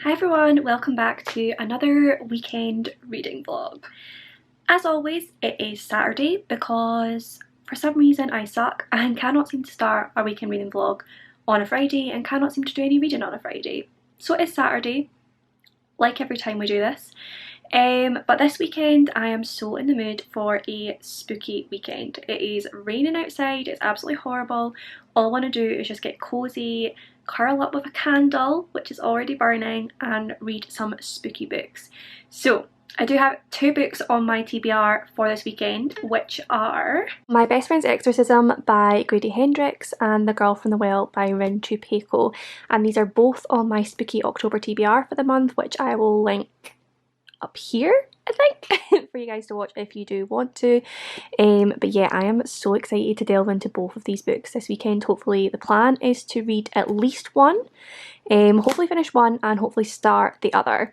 Hi everyone, welcome back to another weekend reading vlog. As always, it is Saturday because for some reason I suck and cannot seem to start a weekend reading vlog on a Friday and cannot seem to do any reading on a Friday. So it is Saturday, like every time we do this. But this weekend I am so in the mood for a spooky weekend. It is raining outside, it's absolutely horrible. All I want to do is just get cozy, curl up with a candle, which is already burning, and read some spooky books. So I do have two books on my TBR for this weekend, which are My Best Friend's Exorcism by Grady Hendrix and The Girl from the Well by Rin Chupeco. And these are both on my spooky October TBR for the month, which I will link up here, I think, for you guys to watch if you do want to. But yeah, I am so excited to delve into both of these books this weekend. Hopefully the plan is to read at least one, hopefully finish one and hopefully start the other.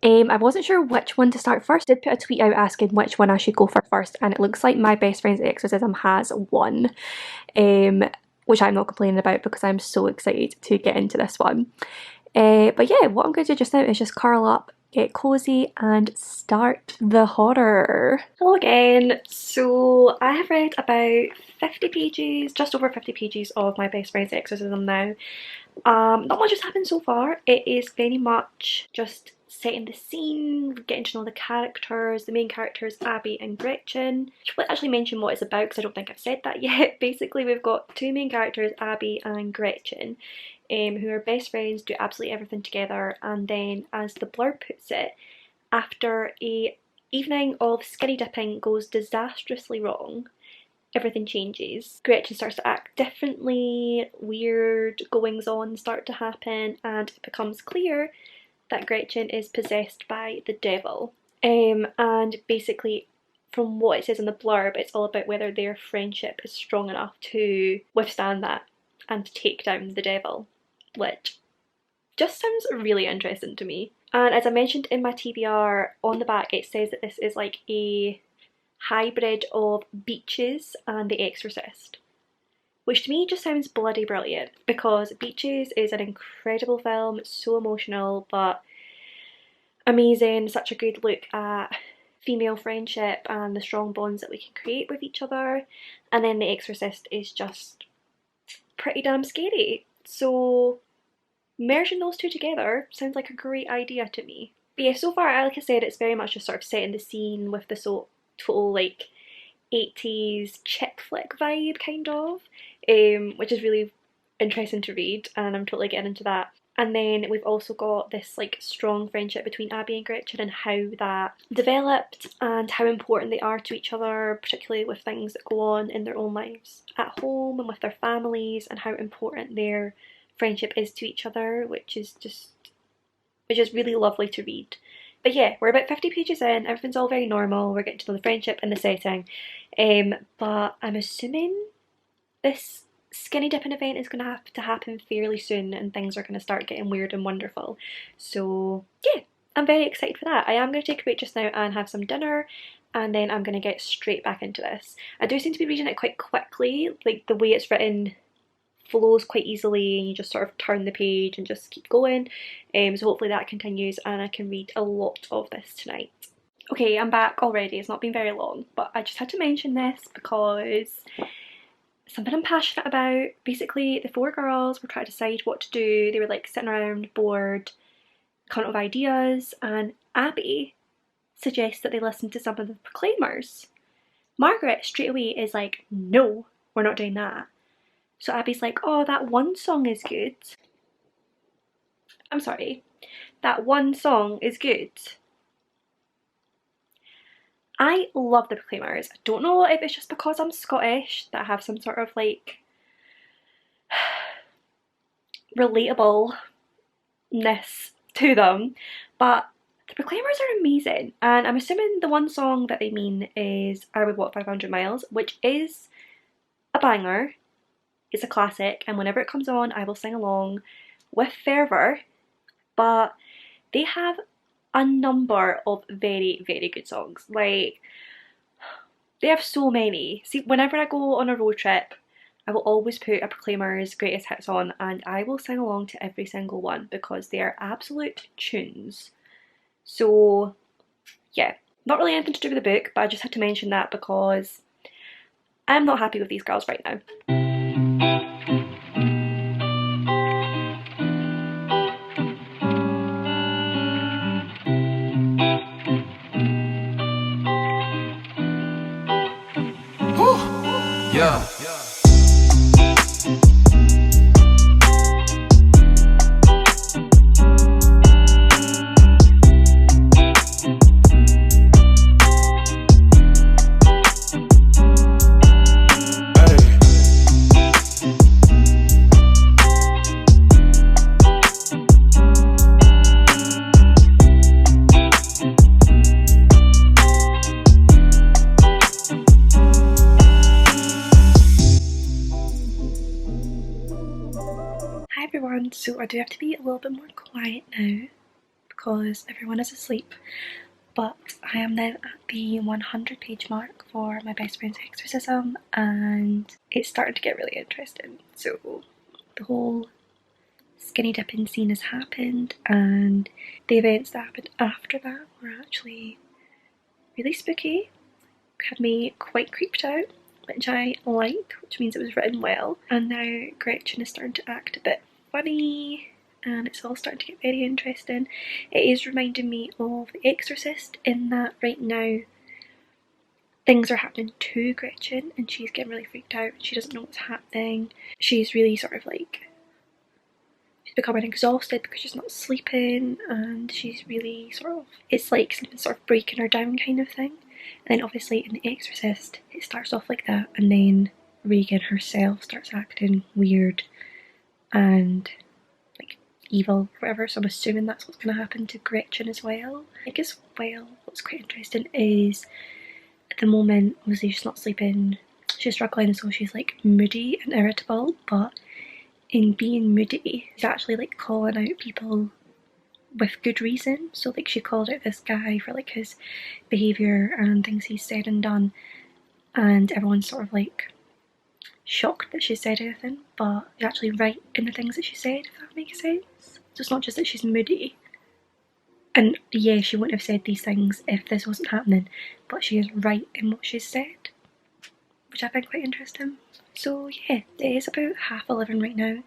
I wasn't sure which one to start first. I did put a tweet out asking which one I should go for first, and it looks like My Best Friend's Exorcism has one, which I'm not complaining about because I'm so excited to get into this one. But yeah, what I'm going to do just now is just curl up, get cozy and start the horror. Hello again. So I have read about 50 pages, just over 50 pages of My Best Friend's Exorcism now. Not much has happened so far. It is very much just setting the scene, getting to know the characters, the main characters Abby and Gretchen. I should actually mention what it's about because I don't think I've said that yet. Basically we've got two main characters, Abby and Gretchen, who are best friends, do absolutely everything together, and then, as the blurb puts it, after a evening of skinny dipping goes disastrously wrong, everything changes. Gretchen starts to act differently, weird goings on start to happen, and it becomes clear that Gretchen is possessed by the devil. And basically, from what it says in the blurb, it's all about whether their friendship is strong enough to withstand that and to take down the devil, which just sounds really interesting to me. And as I mentioned in my TBR, on the back it says that this is like a hybrid of Beaches and The Exorcist, which to me just sounds bloody brilliant because Beaches is an incredible film, so emotional but amazing, such a good look at female friendship and the strong bonds that we can create with each other, and then The Exorcist is just pretty damn scary. So merging those two together sounds like a great idea to me. But yeah, so far, like I said, it's very much just sort of setting the scene with the total like 80s chick flick vibe kind of, which is really interesting to read, and I'm totally getting into that. And then we've also got this like strong friendship between Abby and Gretchen and how that developed and how important they are to each other, particularly with things that go on in their own lives at home and with their families, and how important their friendship is to each other, which is really lovely to read. But yeah, we're about 50 pages in, everything's all very normal, we're getting to know the friendship and the setting, but I'm assuming this skinny dipping event is going to have to happen fairly soon and things are going to start getting weird and wonderful. So yeah, I'm very excited for that. I am going to take a break just now and have some dinner, and then I'm going to get straight back into this. I do seem to be reading it quite quickly, like the way it's written flows quite easily and you just sort of turn the page and just keep going. So hopefully that continues and I can read a lot of this tonight. Okay, I'm back already. It's not been very long, but I just had to mention this because something I'm passionate about. Basically, the four girls were trying to decide what to do. They were like sitting around bored, coming up with ideas, and Abby suggests that they listen to some of the Proclaimers. Margaret straight away is like, no, we're not doing that. So Abby's like, oh, that one song is good. I'm sorry, that one song is good. I love the Proclaimers. I don't know if it's just because I'm Scottish that I have some sort of like relatableness to them, but the Proclaimers are amazing, and I'm assuming the one song that they mean is I Would Walk 500 Miles, which is a banger. It's a classic, and whenever it comes on I will sing along with fervour, but they have a number of very, very good songs. Like, they have so many. See, whenever I go on a road trip I will always put a Proclaimer's greatest hits on, and I will sing along to every single one because they are absolute tunes. So yeah, not really anything to do with the book, but I just had to mention that because I'm not happy with these girls right now. Yeah. Hi everyone, so I do have to be a little bit more quiet now because everyone is asleep, but I am now at the 100 page mark for my best friend's Exorcism, and it's starting to get really interesting. So the whole skinny dipping scene has happened, and the events that happened after that were actually really spooky, had me quite creeped out, which I like, which means it was written well. And now Gretchen is starting to act a bit funny, and it's all starting to get very interesting. It is reminding me of The Exorcist in that right now things are happening to Gretchen and she's getting really freaked out. She doesn't know what's happening. She's really sort of like, she's becoming exhausted because she's not sleeping, and she's really sort of, it's like something sort of breaking her down kind of thing. And then obviously in The Exorcist it starts off like that, and then Regan herself starts acting weird and like evil or whatever, so I'm assuming that's what's going to happen to Gretchen as well. I guess, well, what's quite interesting is at the moment obviously she's not sleeping, she's struggling, so she's like moody and irritable, but in being moody she's actually like calling out people with good reason. So like she called out this guy for like his behaviour and things he's said and done, and everyone's sort of like shocked that she said anything, but she's actually right in the things that she said, if that makes sense. So it's not just that she's moody, and yeah, she wouldn't have said these things if this wasn't happening, but she is right in what she's said, which I find quite interesting. So yeah, it is about 11:30 right now,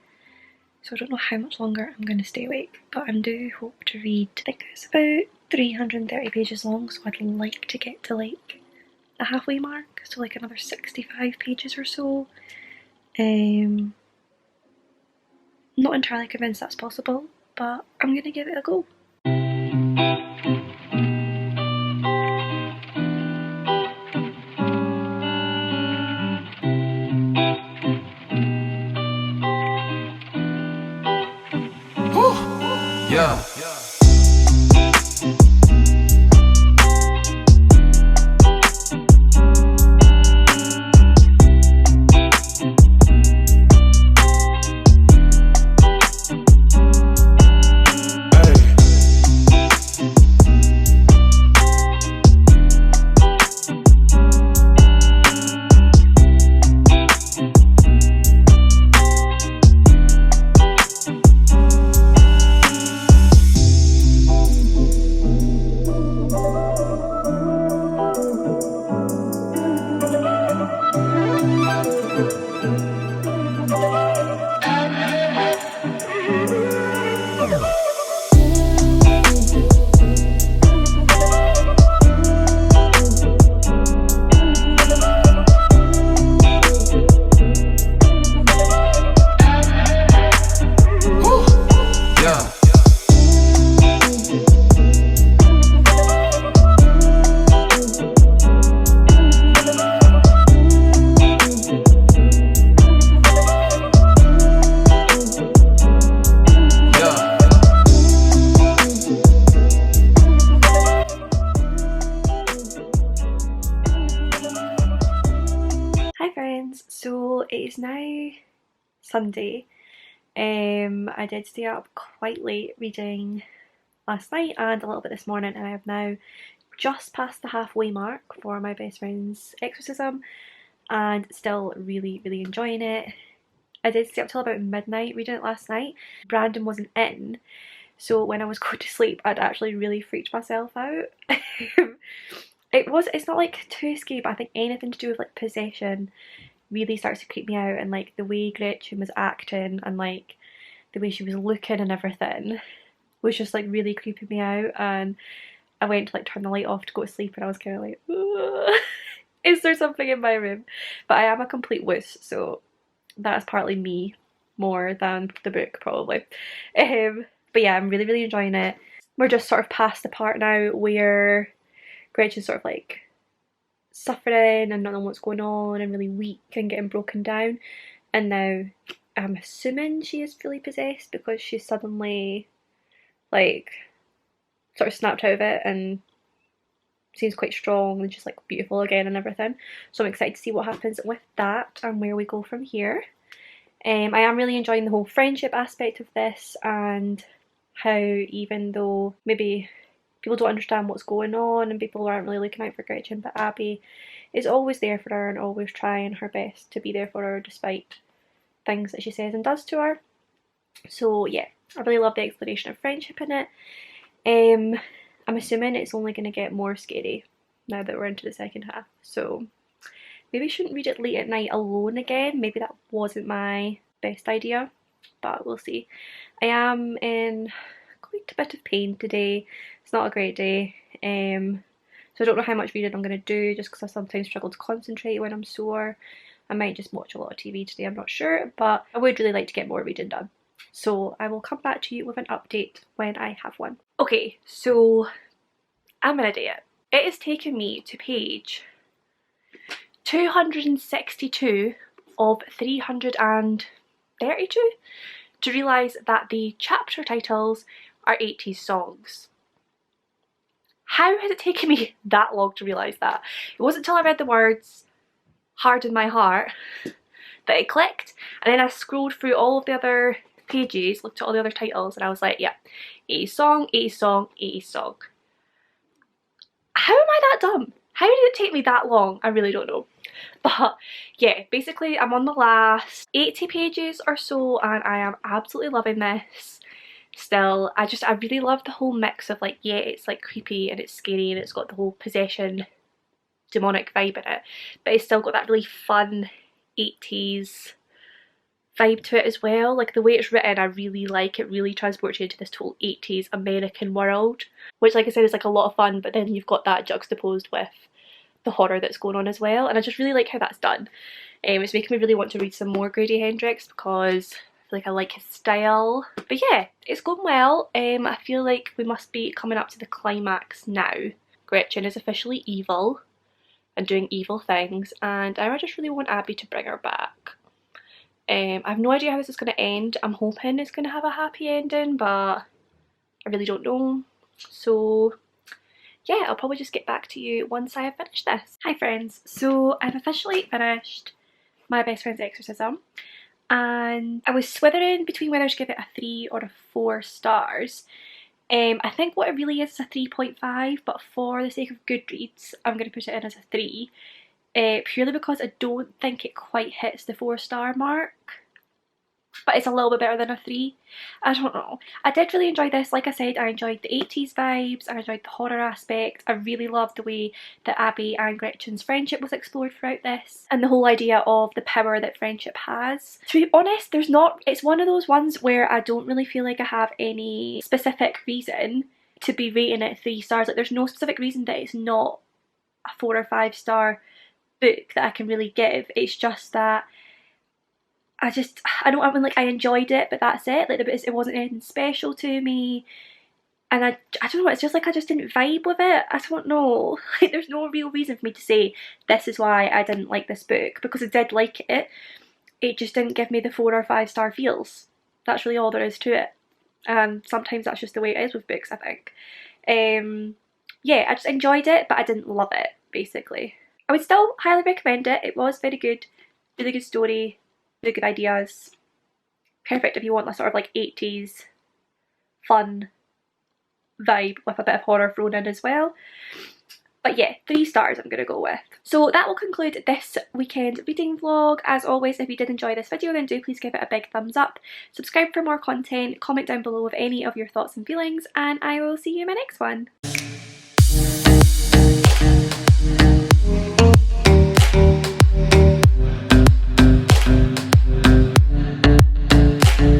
so I don't know how much longer I'm going to stay awake, but I do hope to read, I think it's about 330 pages long, so I'd like to get to like the halfway mark, so like another 65 pages or so. Not entirely convinced that's possible, but I'm going to give it a go. Yeah. So it is now Sunday. I did stay up quite late reading last night and a little bit this morning, and I have now just passed the halfway mark for my best friend's Exorcism, and still really, really enjoying it. I did stay up till about midnight reading it last night. Brandon wasn't in, so when I was going to sleep I'd actually really freaked myself out. It's not like too scary, but I think anything to do with like possession really starts to creep me out, and like the way Gretchen was acting and like the way she was looking and everything was just like really creeping me out, and I went to like turn the light off to go to sleep and I was kind of like, is there something in my room? But I am a complete wuss, so that's partly me more than the book probably. But yeah, I'm really, really enjoying it. We're just sort of past the part now where Gretchen's sort of like suffering and not knowing what's going on and really weak and getting broken down, and now I'm assuming she is fully possessed because she's suddenly like sort of snapped out of it and seems quite strong and just like beautiful again and everything. So I'm excited to see what happens with that and where we go from here. I am really enjoying the whole friendship aspect of this, and how even though maybe people don't understand what's going on and people aren't really looking out for Gretchen, but Abby is always there for her and always trying her best to be there for her despite things that she says and does to her. So yeah, I really love the exploration of friendship in it. I'm assuming it's only going to get more scary now that we're into the second half, so maybe I shouldn't read it late at night alone again. Maybe that wasn't my best idea, but we'll see. I am in quite a bit of pain today. It's not a great day, so I don't know how much reading I'm going to do just because I sometimes struggle to concentrate when I'm sore. I might just watch a lot of TV today, I'm not sure, but I would really like to get more reading done. So I will come back to you with an update when I have one. Okay, so I'm an idiot. It has taken me to page 262 of 332 to realise that the chapter titles are 80s songs. How has it taken me that long to realise that? It wasn't until I read the words "hard in my heart" that it clicked, and then I scrolled through all of the other pages, looked at all the other titles, and I was like, yeah, 80s song, 80s song, 80s song. How am I that dumb? How did it take me that long? I really don't know. But yeah, basically I'm on the last 80 pages or so and I am absolutely loving this still. I really love the whole mix of like, yeah, it's like creepy and it's scary and it's got the whole possession demonic vibe in it, but it's still got that really fun 80s vibe to it as well. Like the way it's written, I really like it. Really transports you into this total 80s American world, which like I said is like a lot of fun, but then you've got that juxtaposed with the horror that's going on as well, and I just really like how that's done. It's making me really want to read some more Grady Hendrix because I feel like I like his style. But yeah, it's going well. I feel like we must be coming up to the climax now. Gretchen is officially evil and doing evil things, and I just really want Abby to bring her back. I have no idea how this is going to end. I'm hoping it's going to have a happy ending, but I really don't know. So yeah, I'll probably just get back to you once I have finished this. Hi friends, so I've officially finished My Best Friend's Exorcism, and I was swithering between whether to give it a 3 or a 4 stars. I think what it really is a 3.5, but for the sake of Goodreads I'm going to put it in as a 3. Purely because I don't think it quite hits the 4-star mark, but it's a little bit better than a 3. I don't know. I did really enjoy this. Like I said, I enjoyed the 80s vibes, I enjoyed the horror aspect, I really loved the way that Abby and Gretchen's friendship was explored throughout this, and the whole idea of the power that friendship has. To be honest, it's one of those ones where I don't really feel like I have any specific reason to be rating it 3 stars. Like there's no specific reason that it's not a 4 or 5 star book that I can really give. It's just that I enjoyed it, but that's it. Like it wasn't anything special to me, and I don't know, it's just like I just didn't vibe with it. I don't know, like there's no real reason for me to say this is why I didn't like this book, because I did like it. It just didn't give me the 4 or 5 star feels. That's really all there is to it, and sometimes that's just the way it is with books, I think. Yeah, I just enjoyed it, but I didn't love it, basically. I would still highly recommend it. It was very good, really good story, really good ideas. Perfect if you want a sort of like 80s fun vibe with a bit of horror thrown in as well. But yeah, 3 stars I'm going to go with. So that will conclude this weekend reading vlog. As always, if you did enjoy this video, then do please give it a big thumbs up. Subscribe for more content, comment down below with any of your thoughts and feelings, and I will see you in my next one.